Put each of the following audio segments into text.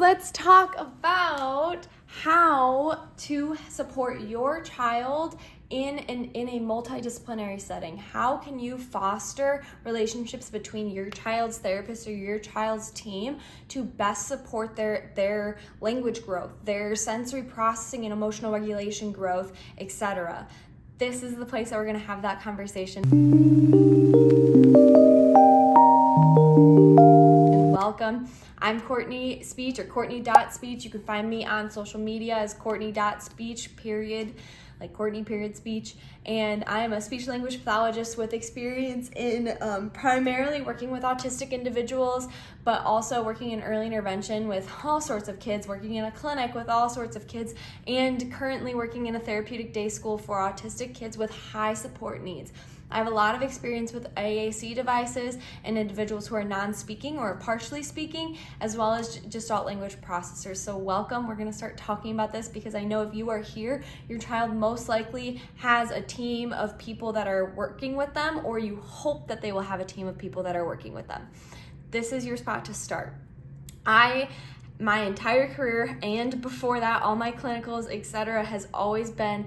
Let's talk about how to support your child in a multidisciplinary setting. How can you foster relationships between your child's therapist or your child's team to best support their language growth, their sensory processing and emotional regulation growth, etc. This is the place that we're going to have that conversation. And welcome. I'm Courtney.Speech or Courtney.Speech. You can find me on social media as Courtney.Speech, period, like Courtney.Speech. And I am a speech language pathologist with experience in primarily working with autistic individuals, but also working in early intervention with all sorts of kids, working in a clinic with all sorts of kids, and currently working in a therapeutic day school for autistic kids with high support needs. I have a lot of experience with AAC devices and individuals who are non-speaking or partially speaking, as well as gestalt language processors. So welcome. We're going to start talking about this because I know if you are here, your child most likely has a team of people that are working with them, or you hope that they will have a team of people that are working with them. This is your spot to start. My entire career and before that, all my clinicals, etc., has always been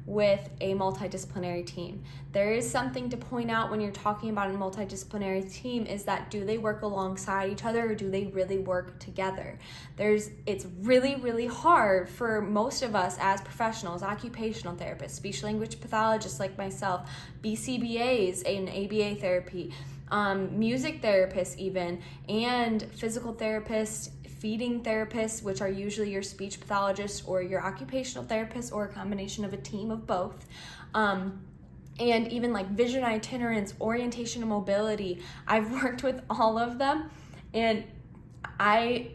with a multidisciplinary team. There is something to point out when you're talking about a multidisciplinary team is that do they work alongside each other or do they really work together? It's really, really hard for most of us as professionals, occupational therapists, speech language pathologists like myself, BCBAs in ABA therapy, music therapists even, and physical therapists, feeding therapists, which are usually your speech pathologist or your occupational therapist or a combination of a team of both. And even like vision itinerants, orientation and mobility. I've worked with all of them, and I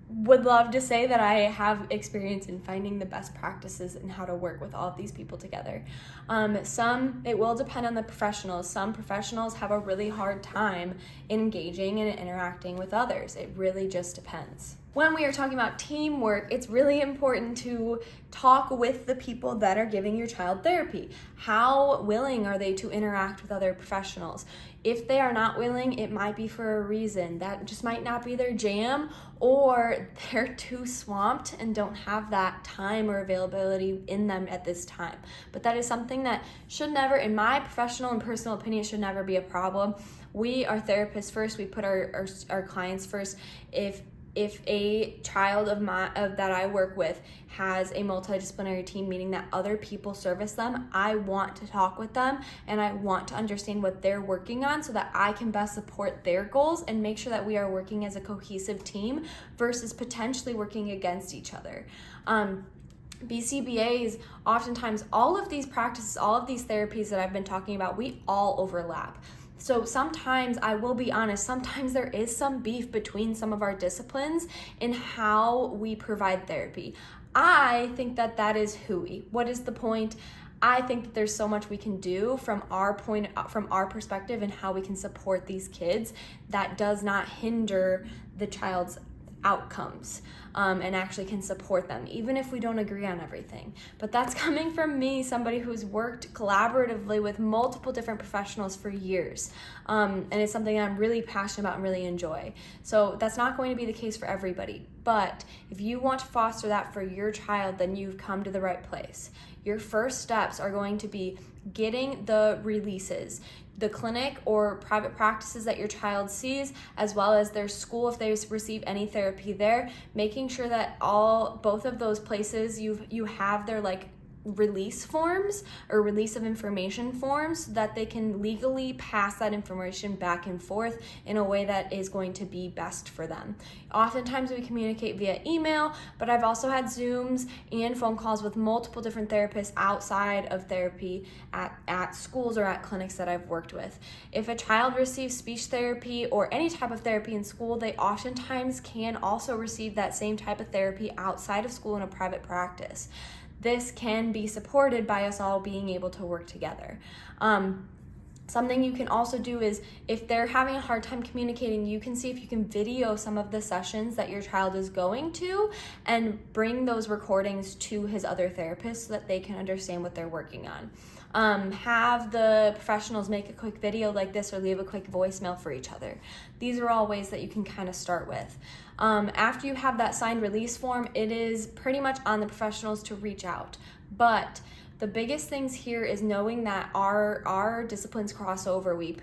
would love to say that I have experience in finding the best practices and how to work with all of these people together. It will depend on the professionals. Some professionals have a really hard time engaging and interacting with others. It really just depends. When we are talking about teamwork, it's really important to talk with the people that are giving your child therapy. How willing are they to interact with other professionals? If they are not willing, it might be for a reason. That just might not be their jam, or they're too swamped and don't have that time or availability in them at this time. But that is something that should never, in my professional and personal opinion, should never be a problem. We are therapists first. We put our clients first. If a child that I work with has a multidisciplinary team, meaning that other people service them, I want to talk with them and I want to understand what they're working on so that I can best support their goals and make sure that we are working as a cohesive team versus potentially working against each other. BCBAs, oftentimes all of these practices, all of these therapies that I've been talking about, we all overlap. So sometimes, I will be honest, sometimes there is some beef between some of our disciplines in how we provide therapy. I think that is hooey. What is the point? I think that there's so much we can do from our perspective and how we can support these kids that does not hinder the child's outcomes, and actually can support them, even if we don't agree on everything. But that's coming from me, somebody who's worked collaboratively with multiple different professionals for years. And it's something I'm really passionate about and really enjoy. So that's not going to be the case for everybody. But if you want to foster that for your child, then you've come to the right place. Your first steps are going to be getting the releases, the clinic or private practices that your child sees, as well as their school if they receive any therapy there, making sure that both of those places you have their release forms or release of information forms so that they can legally pass that information back and forth in a way that is going to be best for them. Oftentimes we communicate via email, but I've also had Zooms and phone calls with multiple different therapists outside of therapy at schools or at clinics that I've worked with. If a child receives speech therapy or any type of therapy in school, they oftentimes can also receive that same type of therapy outside of school in a private practice. This can be supported by us all being able to work together. Something you can also do is if they're having a hard time communicating, you can see if you can video some of the sessions that your child is going to and bring those recordings to his other therapists so that they can understand what they're working on. Have the professionals make a quick video like this or leave a quick voicemail for each other. These are all ways that you can kind of start with. After you have that signed release form, it is pretty much on the professionals to reach out. But the biggest things here is knowing that our disciplines cross over. We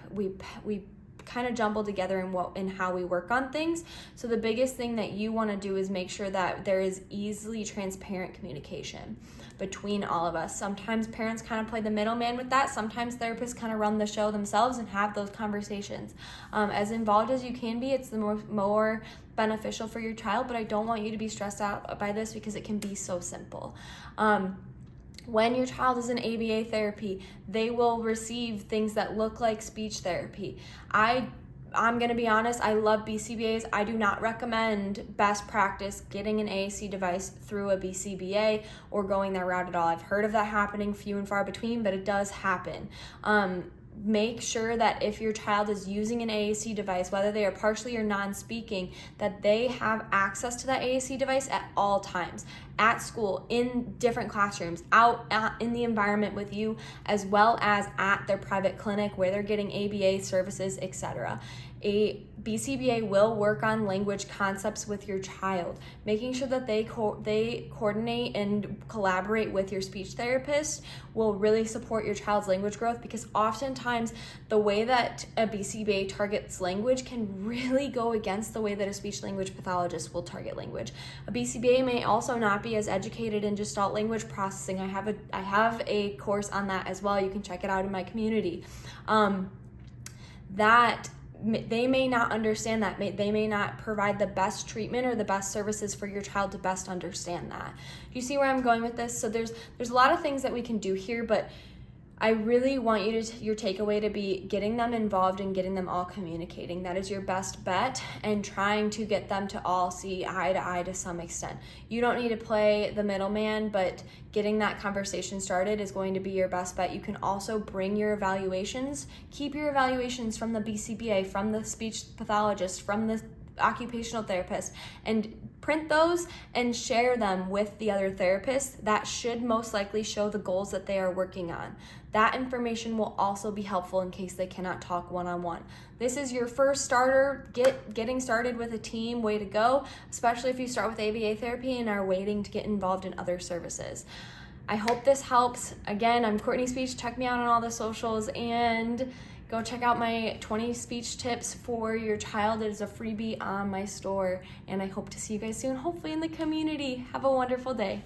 kind of jumble together in how we work on things. So the biggest thing that you want to do is make sure that there is easily transparent communication between all of us. Sometimes parents kind of play the middleman with that. Sometimes therapists kind of run the show themselves and have those conversations. As involved as you can be, it's the more beneficial for your child, but I don't want you to be stressed out by this because it can be so simple. When your child is in ABA therapy, they will receive things that look like speech therapy. I'm going to be honest, I love BCBAs. I do not recommend best practice getting an AAC device through a BCBA or going that route at all. I've heard of that happening, few and far between, but it does happen. Make sure that if your child is using an AAC device, whether they are partially or non-speaking, that they have access to that AAC device at all times, at school, in different classrooms, out in the environment with you, as well as at their private clinic where they're getting ABA services, etc. A BCBA will work on language concepts with your child, making sure that they coordinate and collaborate with your speech therapist will really support your child's language growth, because oftentimes the way that a BCBA targets language can really go against the way that a speech language pathologist will target language. A BCBA may also not be as educated in Gestalt language processing. I have a course on that as well. You can check it out in my community. They may not understand that. They may not provide the best treatment or the best services for your child to best understand that. Do you see where I'm going with this? So there's a lot of things that we can do here, but I really want your takeaway to be getting them involved and getting them all communicating. That is your best bet, and trying to get them to all see eye to eye to some extent. You don't need to play the middleman, but getting that conversation started is going to be your best bet. You can also bring your evaluations, keep your evaluations from the BCBA, from the speech pathologist, from the occupational therapist, and print those and share them with the other therapists. That should most likely show the goals that they are working on. That information will also be helpful in case they cannot talk one-on-one. This is your first starter, getting started with a team, way to go, especially if you start with ABA therapy and are waiting to get involved in other services. I hope this helps. Again, I'm Courtney.Speech. Check me out on all the socials, and go check out my 20 speech tips for your child. It is a freebie on my store, and I hope to see you guys soon, hopefully in the community. Have a wonderful day.